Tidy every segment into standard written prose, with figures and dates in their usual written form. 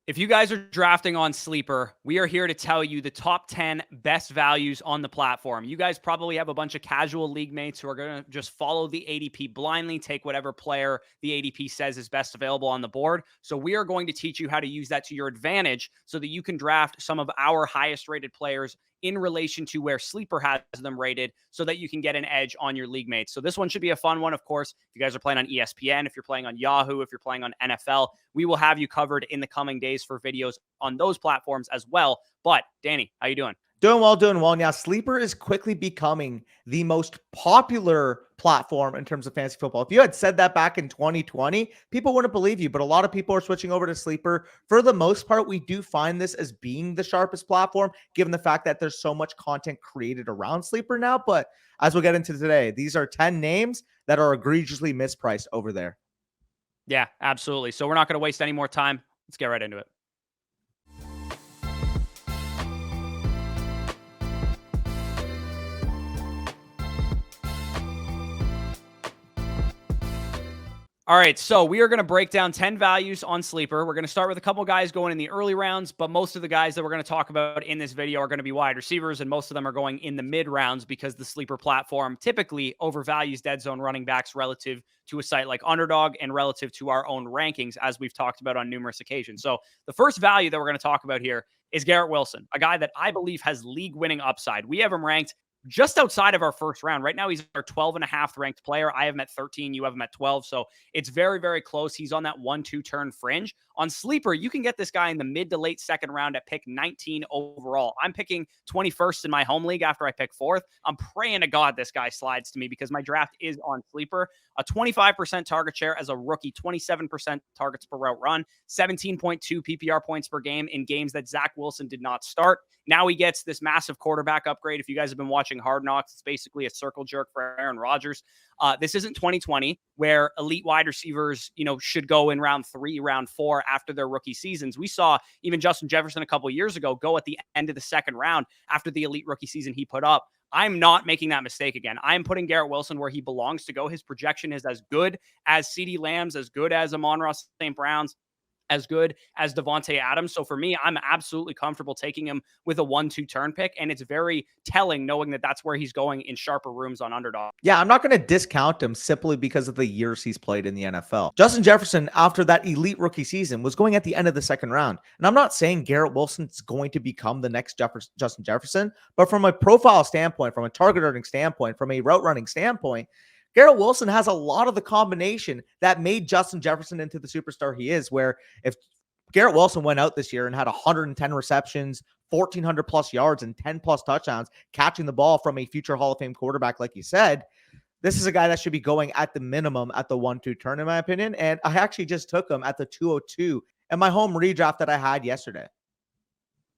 If you guys are drafting on Sleeper, we are here to tell you the top 10 best values on the platform. You guys probably have a bunch of casual league mates who are going to just follow the ADP blindly, take whatever player the ADP says is best available on the board. So we are going to teach you how to use that to your advantage so that you can draft some of our highest rated players in relation to where Sleeper has them rated so that you can get an edge on your league mates. So this one should be a fun one, of course. If you guys are playing on ESPN, if you're playing on Yahoo, if you're playing on NFL, we will have you covered in the coming days for videos on those platforms as well. But Danny, how you doing? Doing well, doing well. Now, Sleeper is quickly becoming the most popular platform in terms of fantasy football. If you had said that back in 2020, people wouldn't believe you, but a lot of people are switching over to Sleeper. For the most part, we do find this as being the sharpest platform, given the fact that there's so much content created around Sleeper now. But as we'll get into today, these are 10 names that are egregiously mispriced over there. Yeah, absolutely. So we're not going to waste any more time. Let's get right into it. All right, so we are going to break down 10 values on Sleeper. We're going to start with a couple guys going in the early rounds, but most of the guys that we're going to talk about in this video are going to be wide receivers, and most of them are going in the mid rounds because the Sleeper platform typically overvalues dead zone running backs relative to a site like Underdog and relative to our own rankings, as we've talked about on numerous occasions. So the first value that we're going to talk about here is Garrett Wilson, a guy that I believe has league-winning upside. We have him ranked just outside of our first round. Right now, he's our 12.5 ranked player. I have him at 13. You have him at 12. So it's very, very close. He's on that 1-2 turn fringe. On Sleeper, you can get this guy in the mid to late second round at pick 19 overall. I'm picking 21st in my home league after I pick 4th. I'm praying to God this guy slides to me because my draft is on Sleeper. A 25% target share as a rookie, 27% targets per route run, 17.2 PPR points per game in games that Zach Wilson did not start. Now he gets this massive quarterback upgrade. If you guys have been watching Hard Knocks, it's basically a circle jerk for Aaron Rodgers. This isn't 2020 where elite wide receivers, should go in round 3, round 4 after their rookie seasons. We saw even Justin Jefferson a couple of years ago go at the end of the second round after the elite rookie season he put up. I'm not making that mistake again. I'm putting Garrett Wilson where he belongs to go. His projection is as good as CeeDee Lamb's, as good as Amon-Ra St. Brown's, as good as Davante Adams. So for me, I'm absolutely comfortable taking him with a 1-2 turn pick. And it's very telling knowing that that's where he's going in sharper rooms on Underdog. Yeah, I'm not going to discount him simply because of the years he's played in the NFL. Justin Jefferson, after that elite rookie season, was going at the end of the second round. And I'm not saying Garrett Wilson is going to become the next Justin Jefferson, but from a profile standpoint, from a target earning standpoint, from a route running standpoint, Garrett Wilson has a lot of the combination that made Justin Jefferson into the superstar he is, where if Garrett Wilson went out this year and had 110 receptions, 1,400 plus yards, and 10 plus touchdowns, catching the ball from a future Hall of Fame quarterback, like you said, this is a guy that should be going at the minimum at the 1-2 turn, in my opinion. And I actually just took him at the 202 in my home redraft that I had yesterday.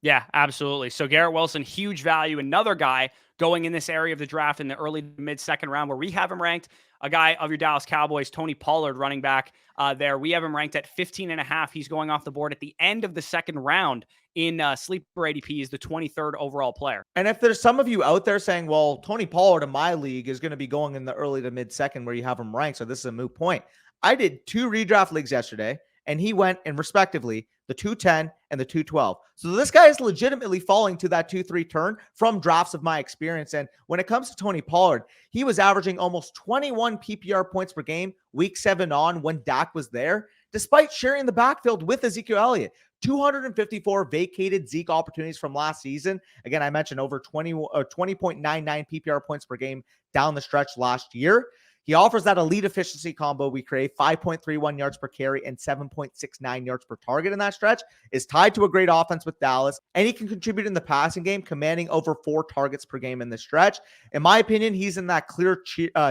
Yeah, absolutely. So Garrett Wilson, huge value. Another guy going in this area of the draft in the early to mid second round where we have him ranked, a guy of your Dallas Cowboys, Tony Pollard, running back there. We have him ranked at 15.5. He's going off the board at the end of the second round in Sleeper ADP is the 23rd overall player. And if there's some of you out there saying, well, Tony Pollard in my league is going to be going in the early to mid second where you have him ranked, so this is a moot point. I did 2 redraft leagues yesterday, and he went in respectively the 210 and the 212. So this guy is legitimately falling to that 2-3 turn from drafts of my experience. And when it comes to Tony Pollard, he was averaging almost 21 PPR points per game week 7 on when Dak was there, despite sharing the backfield with Ezekiel Elliott. 254 vacated Zeke opportunities from last season. Again, I mentioned over 20.99 PPR points per game down the stretch last year. He offers that elite efficiency combo we create, 5.31 yards per carry and 7.69 yards per target in that stretch, is tied to a great offense with Dallas, and he can contribute in the passing game, commanding over 4 targets per game in this stretch. In my opinion, he's in that clear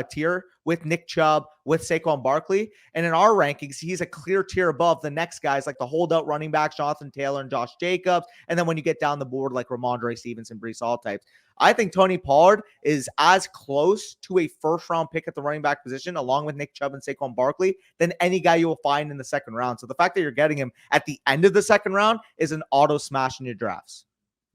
tier with Nick Chubb, with Saquon Barkley, and in our rankings, he's a clear tier above the next guys like the holdout running backs, Jonathan Taylor and Josh Jacobs, and then when you get down the board like Ramondre Stevenson, Breece Hall types. I think Tony Pollard is as close to a first-round pick at the running back position, along with Nick Chubb and Saquon Barkley, than any guy you will find in the second round. So the fact that you're getting him at the end of the second round is an auto smash in your drafts.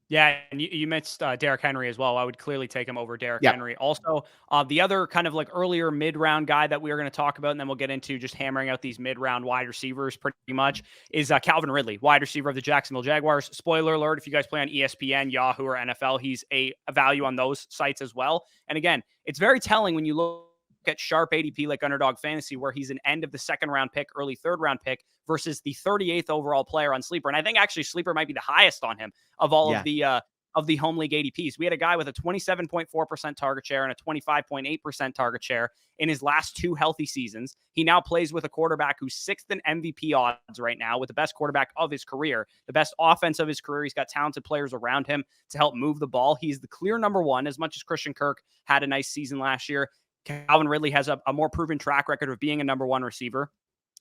Yeah, and you missed Derrick Henry as well. I would clearly take him over Derrick Yeah. Henry. Also, the other kind of like earlier mid-round guy that we are going to talk about, and then we'll get into just hammering out these mid-round wide receivers pretty much, is Calvin Ridley, wide receiver of the Jacksonville Jaguars. Spoiler alert, if you guys play on ESPN, Yahoo, or NFL, he's a value on those sites as well. And again, it's very telling when you look at sharp ADP like Underdog Fantasy, where he's an end of the second round pick, early third round pick versus the 38th overall player on Sleeper. And I think actually Sleeper might be the highest on him of all of the home league ADPs. We had a guy with a 27.4% target share and a 25.8% target share in his last 2 healthy seasons. He now plays with a quarterback who's 6th in MVP odds right now, with the best quarterback of his career, the best offense of his career. He's got talented players around him to help move the ball. He's the clear number 1, as much as Christian Kirk had a nice season last year. Calvin Ridley has a more proven track record of being a number 1 receiver.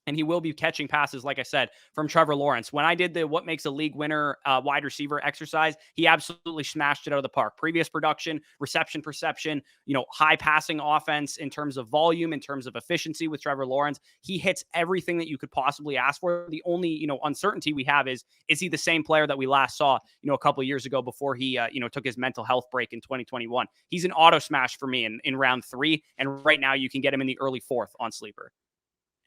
And he will be catching passes, like I said, from Trevor Lawrence. When I did the what makes a league winner wide receiver exercise, he absolutely smashed it out of the park. Previous production, reception perception, high passing offense in terms of volume, in terms of efficiency with Trevor Lawrence. He hits everything that you could possibly ask for. The only, uncertainty we have is he the same player that we last saw, a couple of years ago before he, took his mental health break in 2021. He's an auto smash for me in round 3. And right now you can get him in the early 4th on Sleeper.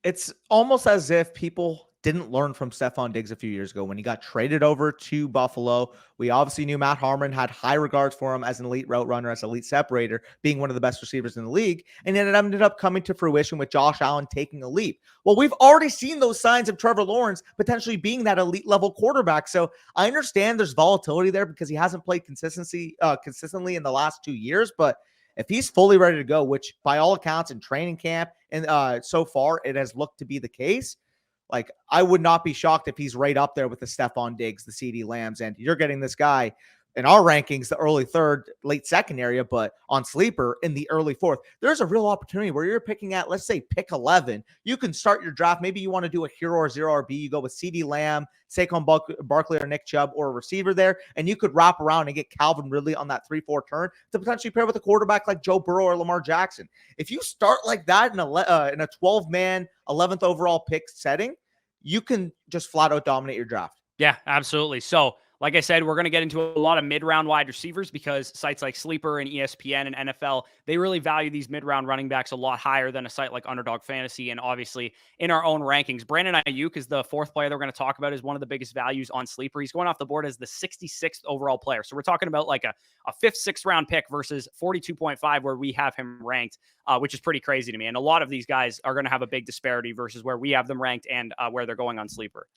It's almost as if people didn't learn from Stephon Diggs a few years ago when he got traded over to Buffalo. We obviously knew Matt Harmon had high regards for him as an elite route runner, as an elite separator, being one of the best receivers in the league. And it ended up coming to fruition with Josh Allen taking a leap. Well, we've already seen those signs of Trevor Lawrence potentially being that elite level quarterback. So I understand there's volatility there because he hasn't played consistently in the last 2 years, but if he's fully ready to go, which by all accounts in training camp and so far it has looked to be the case, like I would not be shocked if he's right up there with the Stephon Diggs, the CeeDee Lambs, and you're getting this guy in our rankings, the early 3rd, late 2nd area, but on Sleeper in the early 4th. There's a real opportunity where you're picking at, let's say, pick 11. You can start your draft. Maybe you want to do a hero or 0 RB. You go with CeeDee Lamb, Saquon Barkley, or Nick Chubb, or a receiver there, and you could wrap around and get Calvin Ridley on that 3-4 turn to potentially pair with a quarterback like Joe Burrow or Lamar Jackson. If you start like that in a 12-man, 11th overall pick setting, you can just flat out dominate your draft. Yeah, absolutely. So, like I said, we're going to get into a lot of mid-round wide receivers because sites like Sleeper and ESPN and NFL, they really value these mid-round running backs a lot higher than a site like Underdog Fantasy. And obviously, in our own rankings, Brandon Aiyuk is the 4th player that we're going to talk about, is one of the biggest values on Sleeper. He's going off the board as the 66th overall player. So we're talking about like a 5th, 6th round pick versus 42.5 where we have him ranked, which is pretty crazy to me. And a lot of these guys are going to have a big disparity versus where we have them ranked and where they're going on Sleeper.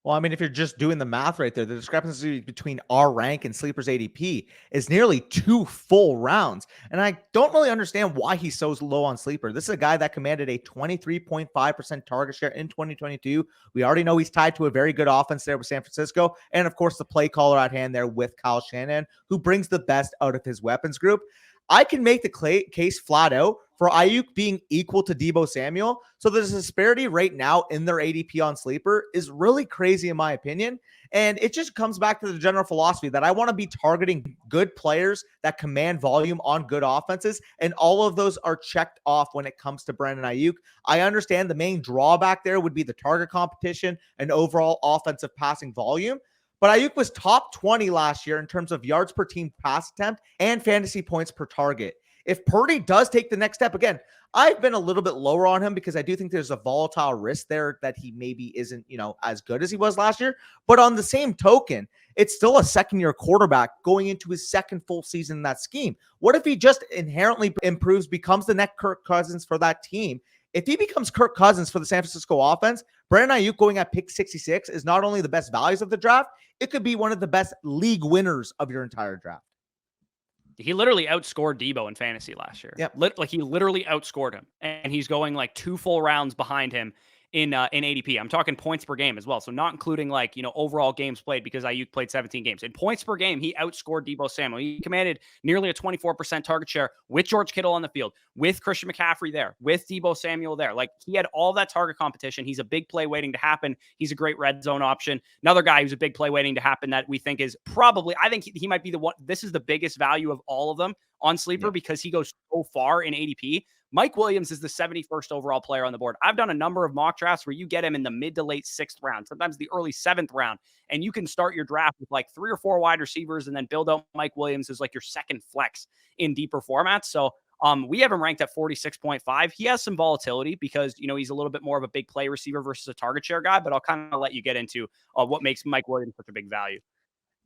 Well, I mean, if you're just doing the math right there, the discrepancy between our rank and Sleeper's ADP is nearly 2 full rounds. And I don't really understand why he's so low on Sleeper. This is a guy that commanded a 23.5% target share in 2022. We already know he's tied to a very good offense there with San Francisco. And of course, the play caller at hand there with Kyle Shanahan, who brings the best out of his weapons group. I can make the case flat out for Aiyuk being equal to Deebo Samuel. So the disparity right now in their ADP on Sleeper is really crazy in my opinion. And it just comes back to the general philosophy that I want to be targeting good players that command volume on good offenses. And all of those are checked off when it comes to Brandon Aiyuk. I understand the main drawback there would be the target competition and overall offensive passing volume. But Aiyuk was top 20 last year in terms of yards per team pass attempt and fantasy points per target. If Purdy does take the next step, again, I've been a little bit lower on him because I do think there's a volatile risk there that he maybe isn't, as good as he was last year. But on the same token, it's still a second-year quarterback going into his 2nd full season in that scheme. What if he just inherently improves, becomes the next Kirk Cousins for that team? If he becomes Kirk Cousins for the San Francisco offense, Brandon Aiyuk going at pick 66 is not only the best values of the draft, it could be one of the best league winners of your entire draft. He literally outscored Deebo in fantasy last year. Yeah, he literally outscored him, and he's going like 2 full rounds behind him in ADP. I'm talking points per game as well. So not including overall games played because Aiyuk played 17 games. In points per game, he outscored Deebo Samuel. He commanded nearly a 24% target share with George Kittle on the field, with Christian McCaffrey there, with Deebo Samuel there. Like he had all that target competition. He's a big play waiting to happen. He's a great red zone option. Another guy who's a big play waiting to happen that we think is probably, I think he might be the one. This is the biggest value of all of them on Sleeper because he goes so far in ADP. Mike Williams is the 71st overall player on the board. I've done a number of mock drafts where you get him in the mid to late 6th round, sometimes the early 7th round, and you can start your draft with like 3 or 4 wide receivers and then build out Mike Williams as like your second flex in deeper formats. So we have him ranked at 46.5. He has some volatility because, he's a little bit more of a big play receiver versus a target share guy, but I'll kind of let you get into what makes Mike Williams such a big value.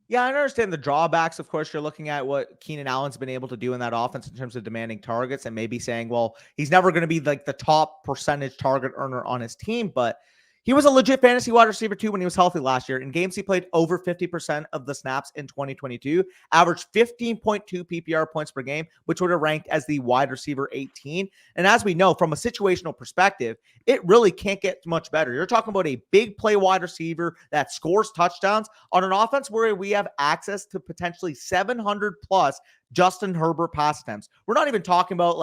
Yeah, I understand the drawbacks. Of course, you're looking at what Keenan Allen's been able to do in that offense in terms of demanding targets and maybe saying, well, he's never going to be like the top percentage target earner on his team, but he was a legit fantasy wide receiver too when he was healthy last year. In games, he played over 50% of the snaps in 2022, averaged 15.2 PPR points per game, which would have ranked as the wide receiver 18. And as we know, from a situational perspective, it really can't get much better. You're talking about a big play wide receiver that scores touchdowns on an offense where we have access to potentially 700 plus Justin Herbert pass attempts. We're not even talking about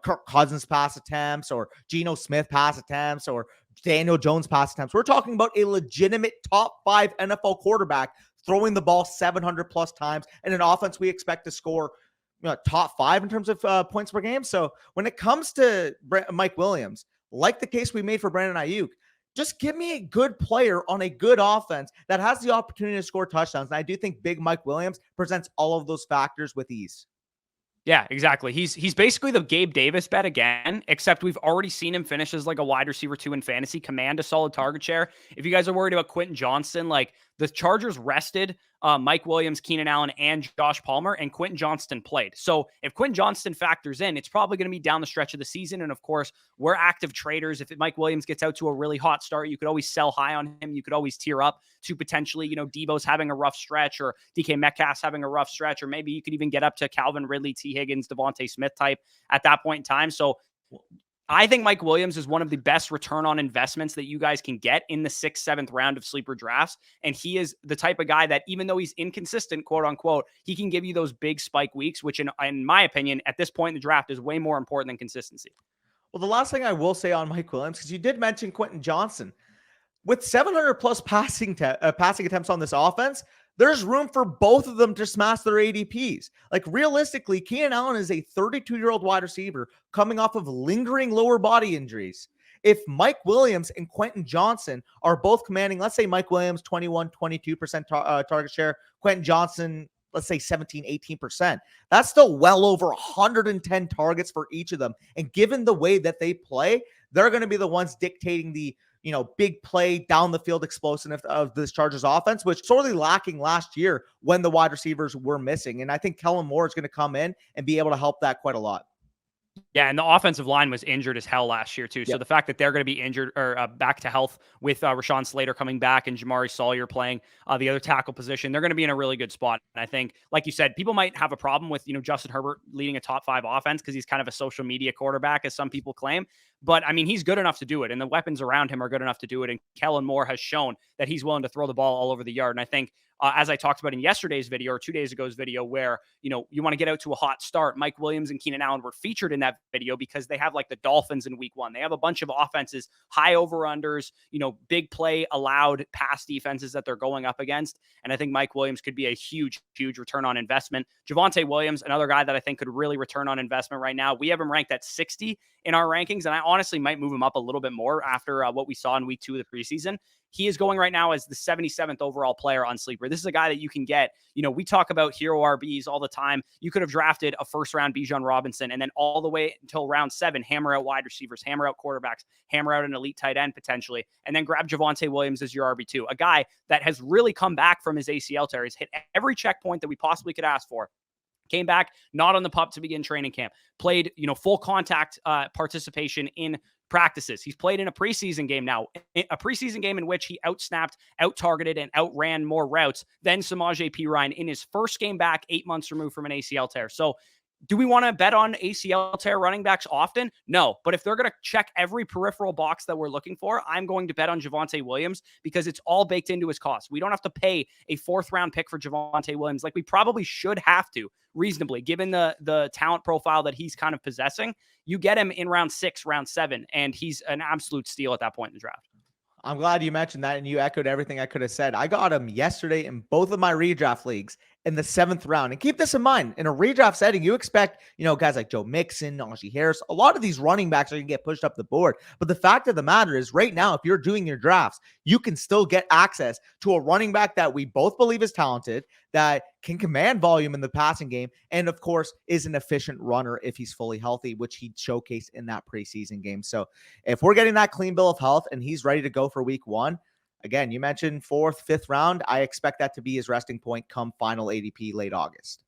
Kirk Cousins pass attempts or Geno Smith pass attempts or Daniel Jones pass attempts. We're talking about a legitimate top 5 NFL quarterback throwing the ball 700 plus times in an offense we expect to score top 5 in terms of points per game. So when it comes to Mike Williams, like the case we made for Brandon Aiyuk, just give me a good player on a good offense that has the opportunity to score touchdowns. And I do think big Mike Williams presents all of those factors with ease. Yeah, exactly. He's basically the Gabe Davis bet again, except we've already seen him finish as like a wide receiver 2 in fantasy, command a solid target share. If you guys are worried about Quentin Johnston, like the Chargers rested Mike Williams, Keenan Allen, and Josh Palmer, and Quentin Johnston played. So if Quentin Johnston factors in, it's probably going to be down the stretch of the season. And of course, we're active traders. If Mike Williams gets out to a really hot start, you could always sell high on him. You could always tier up to potentially, Debo's having a rough stretch or DK Metcalf's having a rough stretch, or maybe you could even get up to Calvin Ridley, T. Higgins, Devontae Smith type at that point in time. So I think Mike Williams is one of the best return on investments that you guys can get in the 6th, 7th round of sleeper drafts. And he is the type of guy that even though he's inconsistent, quote unquote, he can give you those big spike weeks, which in my opinion, at this point in the draft is way more important than consistency. Well, the last thing I will say on Mike Williams, because you did mention Quentin Johnston, with 700 plus passing attempts on this offense, there's room for both of them to smash their ADPs. Like realistically, Keenan Allen is a 32-year-old wide receiver coming off of lingering lower body injuries. If Mike Williams and Quentin Johnston are both commanding, let's say Mike Williams 21, 22% target share, Quentin Johnston, let's say 17, 18%, that's still well over 110 targets for each of them. And given the way that they play, they're going to be the ones dictating the big play down the field explosive of this Chargers offense, which sorely lacking last year when the wide receivers were missing. And I think Kellen Moore is going to come in and be able to help that quite a lot. Yeah, and the offensive line was injured as hell last year too. So the fact that they're going to be injured or back to health with Rashawn Slater coming back and Jamari Sawyer playing the other tackle position, they're going to be in a really good spot. And I think, like you said, people might have a problem with Justin Herbert leading a top 5 offense because he's kind of a social media quarterback, as some people claim. But I mean, he's good enough to do it, and the weapons around him are good enough to do it. And Kellen Moore has shown that he's willing to throw the ball all over the yard. And I think, as I talked about in yesterday's video or 2 days ago's video, where you want to get out to a hot start, Mike Williams and Keenan Allen were featured in that video because they have like the Dolphins in week 1. They have a bunch of offenses, high over-unders, big play allowed pass defenses that they're going up against. And I think Mike Williams could be a huge, huge return on investment. Javonte Williams, another guy that I think could really return on investment right now. We have him ranked at 60 in our rankings, and I honestly might move him up a little bit more after what we saw in week 2 of the preseason. He is going right now as the 77th overall player on Sleeper. This is a guy that you can get. We talk about hero RBs all the time. You could have drafted a first-round Bijan Robinson and then all the way until round 7, hammer out wide receivers, hammer out quarterbacks, hammer out an elite tight end potentially, and then grab Javonte Williams as your RB2, a guy that has really come back from his ACL tear. He's hit every checkpoint that we possibly could ask for. Came back, not on the pup to begin training camp. Played, full contact participation in practices. He's played in a preseason game now, a preseason game in which he outsnapped, out-targeted, and outran more routes than Samaje Perine in his first game back 8 months removed from an ACL tear. So do we want to bet on ACL tear running backs often? No. But if they're going to check every peripheral box that we're looking for, I'm going to bet on Javonte Williams because it's all baked into his cost. We don't have to pay a 4th-round pick for Javonte Williams like we probably should have to reasonably, given the talent profile that he's kind of possessing. You get him in round 6, round 7, and he's an absolute steal at that point in the draft. I'm glad you mentioned that and you echoed everything I could have said. I got him yesterday in both of my redraft leagues in the 7th round. And keep this in mind, in a redraft setting, you expect, guys like Joe Mixon, Najee Harris, a lot of these running backs are going to get pushed up the board. But the fact of the matter is right now, if you're doing your drafts, you can still get access to a running back that we both believe is talented, that can command volume in the passing game, and of course is an efficient runner if he's fully healthy, which he showcased in that preseason game. So if we're getting that clean bill of health and he's ready to go for week 1, again, you mentioned 4th, 5th round. I expect that to be his resting point come final ADP late August.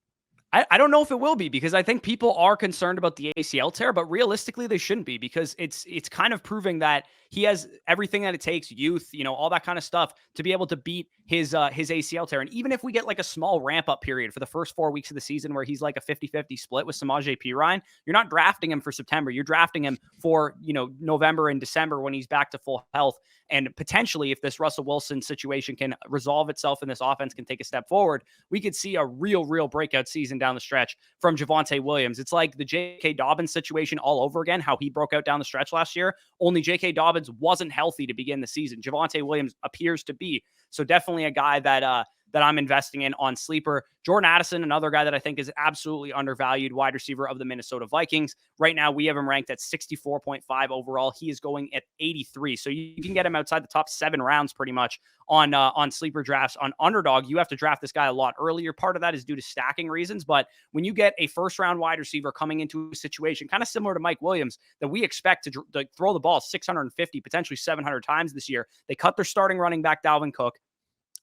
I don't know if it will be, because I think people are concerned about the ACL tear, but realistically they shouldn't be, because it's kind of proving that he has everything that it takes, youth, all that kind of stuff, to be able to beat his ACL tear. And even if we get like a small ramp up period for the first 4 weeks of the season where he's like a 50-50 split with Samaje Perine, you're not drafting him for September. You're drafting him for, November and December when he's back to full health. And potentially, if this Russell Wilson situation can resolve itself and this offense can take a step forward, we could see a real breakout season down the stretch from Javonte Williams. It's like the J.K. Dobbins situation all over again, how he broke out down the stretch last year. Only J.K. Dobbins wasn't healthy to begin the season. Javonte Williams appears to be. So definitely a guy that I'm investing in on Sleeper. Jordan Addison, another guy that I think is absolutely undervalued, wide receiver of the Minnesota Vikings. Right now, we have him ranked at 64.5 overall. He is going at 83. So you can get him outside the top 7 rounds pretty much on Sleeper drafts. On Underdog, you have to draft this guy a lot earlier. Part of that is due to stacking reasons. But when you get a first-round wide receiver coming into a situation kind of similar to Mike Williams, that we expect to throw the ball 650, potentially 700 times this year, they cut their starting running back, Dalvin Cook.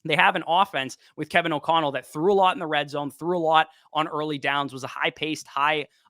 They have an offense with Kevin O'Connell that threw a lot in the red zone, threw a lot on early downs, was a high-paced,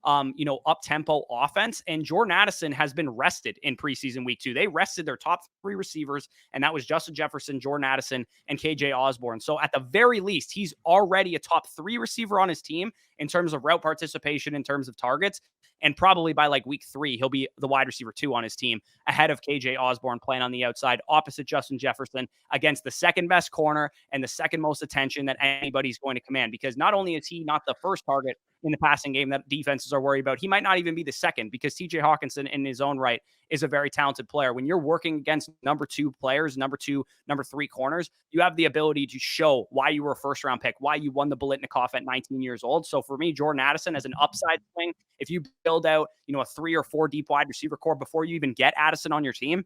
up-tempo offense. And Jordan Addison has been rested in preseason week 2. They rested their top 3 receivers, and that was Justin Jefferson, Jordan Addison, and KJ Osborne. So at the very least, he's already a top 3 receiver on his team in terms of route participation, in terms of targets. And probably by like week 3, he'll be the wide receiver 2 on his team, ahead of KJ Osborne playing on the outside, opposite Justin Jefferson, against the second best corner and the second most attention that anybody's going to command. Because not only is he not the first target in the passing game that defenses are worried about, he might not even be the second, because TJ Hawkinson in his own right is a very talented player. When you're working against number 2 players, number 2, number 3 corners, you have the ability to show why you were a first round pick, why you won the Biletnikoff at 19 years old. So for me, Jordan Addison as an upside swing, if you build out, a 3 or 4 deep wide receiver core before you even get Addison on your team,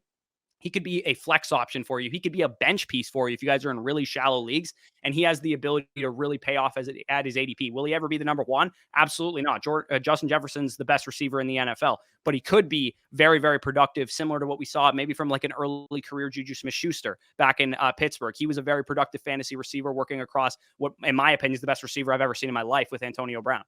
he could be a flex option for you. He could be a bench piece for you if you guys are in really shallow leagues, and he has the ability to really pay off at his ADP. Will he ever be the number 1? Absolutely not. Justin Jefferson's the best receiver in the NFL, but he could be very, very productive, similar to what we saw maybe from like an early career Juju Smith-Schuster back in Pittsburgh. He was a very productive fantasy receiver working across what, in my opinion, is the best receiver I've ever seen in my life with Antonio Brown.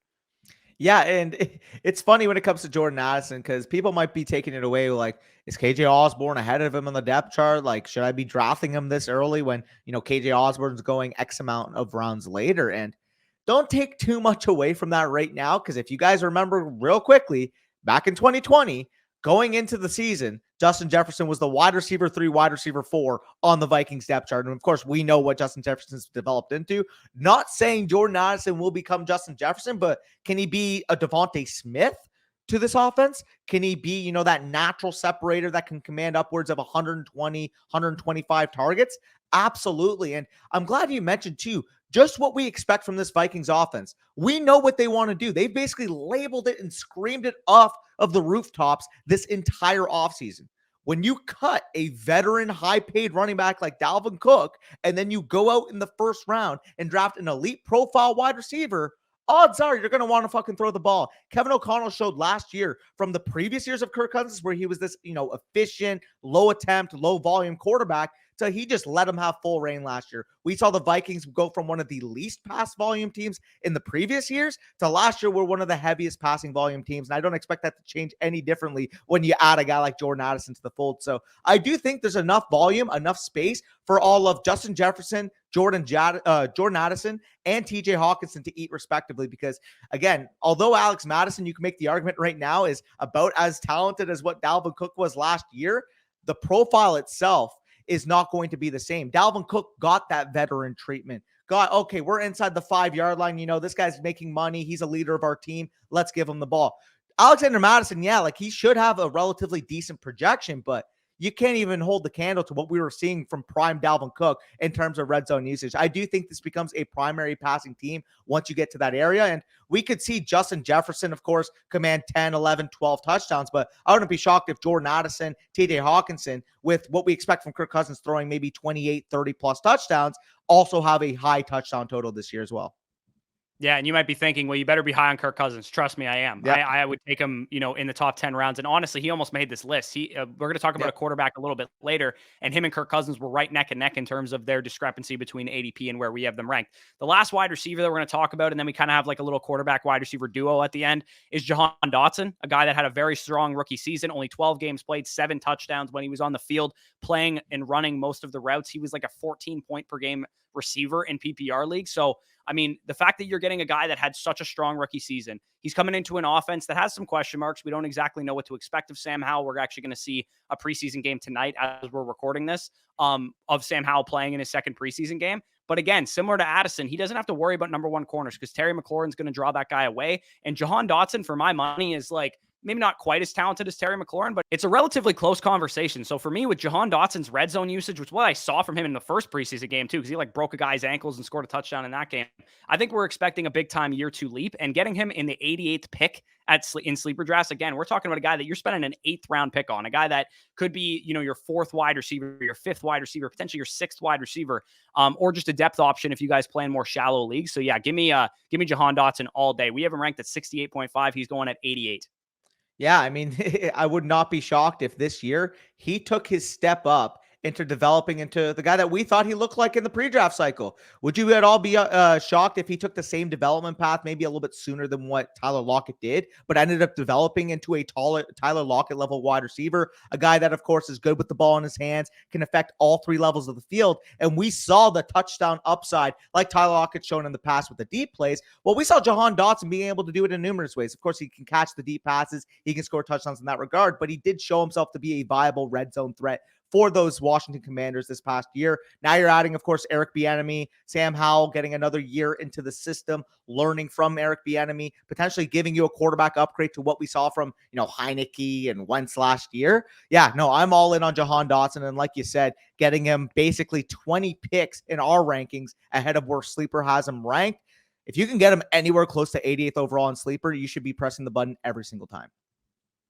Yeah, and it's funny when it comes to Jordan Addison, because people might be taking it away like, is KJ Osborne ahead of him on the depth chart? Like, should I be drafting him this early when, KJ Osborne's going X amount of rounds later? And don't take too much away from that right now, because if you guys remember real quickly, back in 2020, going into the season, Justin Jefferson was the wide receiver 3, wide receiver 4 on the Vikings depth chart. And of course, we know what Justin Jefferson's developed into. Not saying Jordan Addison will become Justin Jefferson, but can he be a Devontae Smith to this offense? Can he be, that natural separator that can command upwards of 120, 125 targets? Absolutely. And I'm glad you mentioned too, just what we expect from this Vikings offense. We know what they want to do. They've basically labeled it and screamed it off of the rooftops this entire offseason. When you cut a veteran, high-paid running back like Dalvin Cook, and then you go out in the first round and draft an elite profile wide receiver, odds are you're going to want to fucking throw the ball. Kevin O'Connell showed last year from the previous years of Kirk Cousins where he was this, efficient, low attempt, low volume quarterback. So he just let him have full reign last year. We saw the Vikings go from one of the least pass volume teams in the previous years to last year we're one of the heaviest passing volume teams. And I don't expect that to change any differently when you add a guy like Jordan Addison to the fold. So I do think there's enough volume, enough space for all of Justin Jefferson, Jordan Addison, and TJ Hawkinson to eat respectively. Because again, although Alex Madison, you can make the argument right now, is about as talented as what Dalvin Cook was last year, the profile itself is not going to be the same. Dalvin Cook got that veteran treatment. Okay, we're inside the 5-yard line. This guy's making money. He's a leader of our team. Let's give him the ball. Alexander Madison, yeah, like he should have a relatively decent projection, but you can't even hold the candle to what we were seeing from prime Dalvin Cook in terms of red zone usage. I do think this becomes a primary passing team once you get to that area. And we could see Justin Jefferson, of course, command 10, 11, 12 touchdowns, but I wouldn't be shocked if Jordan Addison, TJ Hawkinson, with what we expect from Kirk Cousins throwing maybe 28, 30 plus touchdowns, also have a high touchdown total this year as well. Yeah, and you might be thinking, well, you better be high on Kirk Cousins. Trust me, I am. Yep. I would take him, in the top 10 rounds. And honestly, he almost made this list. We're going to talk about a quarterback a little bit later, and him and Kirk Cousins were right neck and neck in terms of their discrepancy between ADP and where we have them ranked. The last wide receiver that we're going to talk about, and then we kind of have like a little quarterback wide receiver duo at the end, is Jahan Dotson, a guy that had a very strong rookie season, only 12 games played, 7 touchdowns when he was on the field, playing and running most of the routes. He was like a 14 point per game receiver in PPR league. So, I mean, the fact that you're getting a guy that had such a strong rookie season, he's coming into an offense that has some question marks. We don't exactly know what to expect of Sam Howell. We're actually going to see a preseason game tonight as we're recording this, of Sam Howell playing in his second preseason game. But again, similar to Addison, he doesn't have to worry about number one corners because Terry McLaurin's going to draw that guy away. And Jahan Dotson, for my money, is like maybe not quite as talented as Terry McLaurin, but it's a relatively close conversation. So for me, with Jahan Dotson's red zone usage, which is what I saw from him in the first preseason game too, because he like broke a guy's ankles and scored a touchdown in that game. I think we're expecting a big time year 2 leap, and getting him in the 88th pick in sleeper drafts. Again, we're talking about a guy that you're spending an 8th round pick on, a guy that could be, your 4th wide receiver, your 5th wide receiver, potentially your 6th wide receiver, or just a depth option if you guys play in more shallow leagues. So yeah, give me Jahan Dotson all day. We have him ranked at 68.5. He's going at 88. Yeah, I mean, I would not be shocked if this year he took his step up into developing into the guy that we thought he looked like in the pre-draft cycle. Would you at all be shocked if he took the same development path, maybe a little bit sooner than what Tyler Lockett did, but ended up developing into a taller Tyler Lockett level wide receiver, a guy that, of course, is good with the ball in his hands, can affect all 3 levels of the field. And we saw the touchdown upside like Tyler Lockett shown in the past with the deep plays. Well, we saw Jahan Dotson being able to do it in numerous ways. Of course, he can catch the deep passes. He can score touchdowns in that regard, but he did show himself to be a viable red zone threat for those Washington Commanders this past year. Now you're adding, of course, Eric Bieniemy, Sam Howell getting another year into the system, learning from Eric Bieniemy, potentially giving you a quarterback upgrade to what we saw from, Heineke and Wentz last year. Yeah, no, I'm all in on Jahan Dotson. And like you said, getting him basically 20 picks in our rankings ahead of where Sleeper has him ranked. If you can get him anywhere close to 88th overall in Sleeper, you should be pressing the button every single time.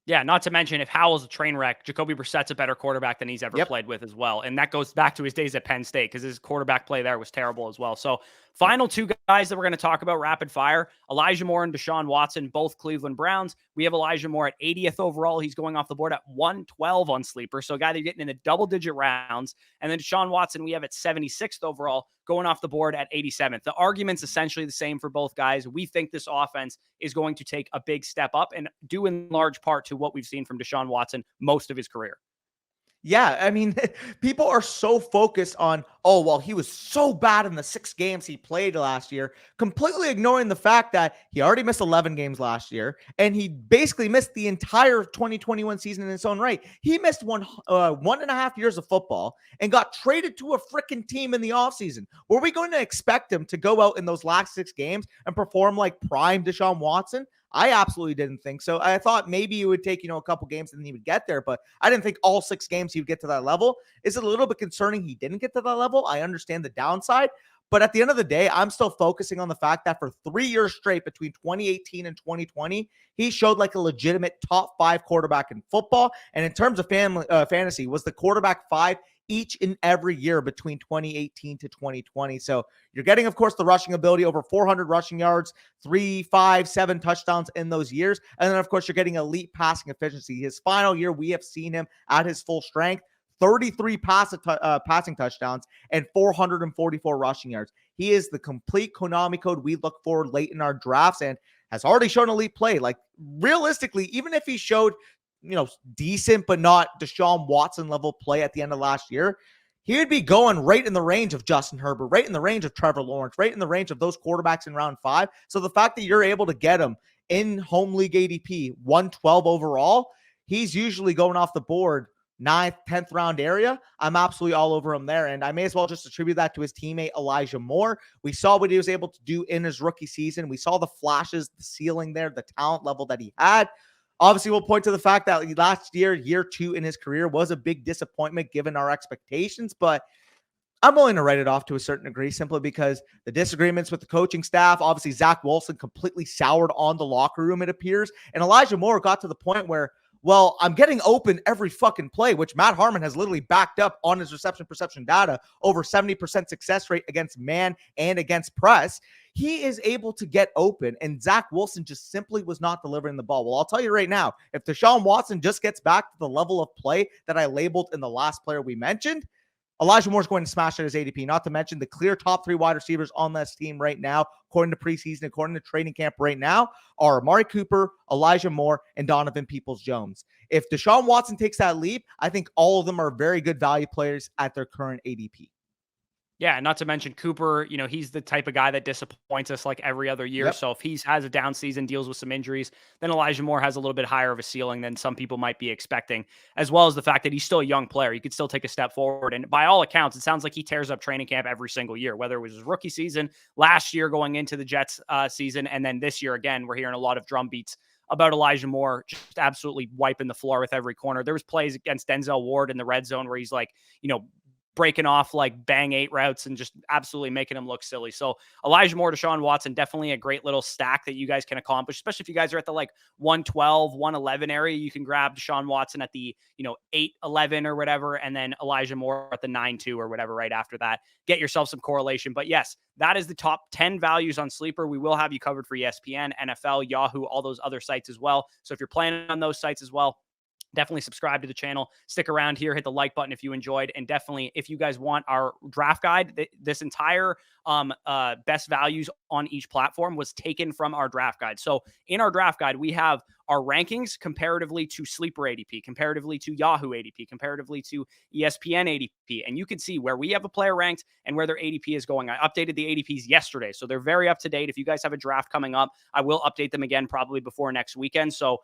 Yeah, not to mention if Howell's a train wreck, Jacoby Brissett's a better quarterback than he's ever played with as well. And that goes back to his days at Penn State because his quarterback play there was terrible as well. So final 2 guys that we're going to talk about rapid fire, Elijah Moore and Deshaun Watson, both Cleveland Browns. We have Elijah Moore at 80th overall. He's going off the board at 112 on Sleeper. So a guy that you're getting in the double-digit rounds. And then Deshaun Watson, we have at 76th overall, going off the board at 87th. The argument's essentially the same for both guys. We think this offense is going to take a big step up and due in large part to what we've seen from Deshaun Watson most of his career. Yeah, I mean, people are so focused on, he was so bad in the 6 games he played last year, completely ignoring the fact that he already missed 11 games last year, and he basically missed the entire 2021 season in its own right. He missed 1.5 years of football and got traded to a freaking team in the offseason. Were we going to expect him to go out in those last 6 games and perform like prime Deshaun Watson? I absolutely didn't think so. I thought maybe it would take, a couple games and then he would get there, but I didn't think all 6 games he would get to that level. Is it a little bit concerning he didn't get to that level? I understand the downside, but at the end of the day, I'm still focusing on the fact that for 3 years straight between 2018 and 2020, he showed like a legitimate top 5 quarterback in football. And in terms of fantasy, was the quarterback 5 each and every year between 2018 to 2020. So you're getting, of course, the rushing ability, over 400 rushing yards, 3, 5, 7 touchdowns in those years. And then, of course, you're getting elite passing efficiency. His final year, we have seen him at his full strength, 33 passing touchdowns and 444 rushing yards. He is the complete Konami code we look for late in our drafts and has already shown elite play. Like, realistically, even if he showed decent but not Deshaun Watson level play at the end of last year, he would be going right in the range of Justin Herbert, right in the range of Trevor Lawrence, right in the range of those quarterbacks in round 5. So the fact that you're able to get him in home league ADP 112 overall, he's usually going off the board 9th, 10th round area. I'm absolutely all over him there. And I may as well just attribute that to his teammate, Elijah Moore. We saw what he was able to do in his rookie season. We saw the flashes, the ceiling there, the talent level that he had. Obviously, we'll point to the fact that last year 2 in his career, was a big disappointment given our expectations, but I'm willing to write it off to a certain degree simply because the disagreements with the coaching staff, obviously Zach Wilson completely soured on the locker room, it appears. And Elijah Moore got to the point where, well, I'm getting open every fucking play, which Matt Harmon has literally backed up on his reception perception data, over 70% success rate against man and against press. He is able to get open, and Zach Wilson just simply was not delivering the ball. Well, I'll tell you right now, if Deshaun Watson just gets back to the level of play that I labeled in the last player we mentioned, Elijah Moore is going to smash at his ADP, not to mention the clear top 3 wide receivers on this team right now, according to preseason, according to training camp right now, are Amari Cooper, Elijah Moore, and Donovan Peoples-Jones. If Deshaun Watson takes that leap, I think all of them are very good value players at their current ADP. Yeah, not to mention Cooper, he's the type of guy that disappoints us like every other year. Yep. So if he has a down season, deals with some injuries, then Elijah Moore has a little bit higher of a ceiling than some people might be expecting, as well as the fact that he's still a young player. He could still take a step forward. And by all accounts, it sounds like he tears up training camp every single year, whether it was his rookie season, last year going into the Jets season, and then this year again, we're hearing a lot of drum beats about Elijah Moore just absolutely wiping the floor with every corner. There was plays against Denzel Ward in the red zone where he's like, breaking off like bang 8 routes and just absolutely making him look silly. So Elijah Moore, Deshaun Watson, definitely a great little stack that you guys can accomplish, especially if you guys are at the like 112, 111 area. You can grab Deshaun Watson at the, 8-11 or whatever, and then Elijah Moore at the 9-2 or whatever right after that. Get yourself some correlation. But yes, that is the top 10 values on Sleeper. We will have you covered for ESPN, NFL, Yahoo, all those other sites as well. So if you're planning on those sites as well, definitely subscribe to the channel. Stick around here, hit the like button if you enjoyed. And definitely, if you guys want our draft guide, this entire best values on each platform was taken from our draft guide. So in our draft guide, we have our rankings comparatively to Sleeper ADP, comparatively to Yahoo ADP, comparatively to ESPN ADP. And you can see where we have a player ranked and where their ADP is going. I updated the ADPs yesterday, so they're very up to date. If you guys have a draft coming up, I will update them again probably before next weekend. So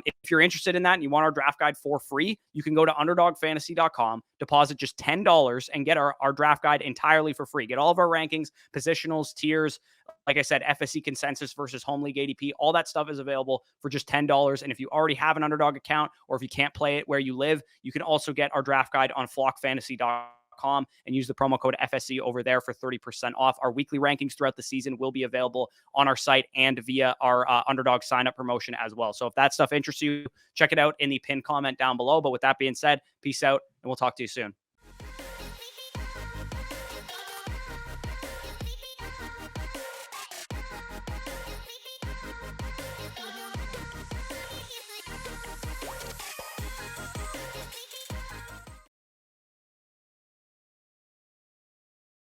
if you're interested in that and you want our draft guide for free, you can go to underdogfantasy.com, deposit just $10 and get our draft guide entirely for free. Get all of our rankings, positionals, tiers, like I said, FSC consensus versus home league ADP, all that stuff is available for just $10. And if you already have an Underdog account, or if you can't play it where you live, you can also get our draft guide on flockfantasy.com and use the promo code FSC over there for 30% off. Our weekly rankings throughout the season will be available on our site and via our Underdog sign-up promotion as well. So if that stuff interests you, check it out in the pinned comment down below. But with that being said, peace out, and we'll talk to you soon.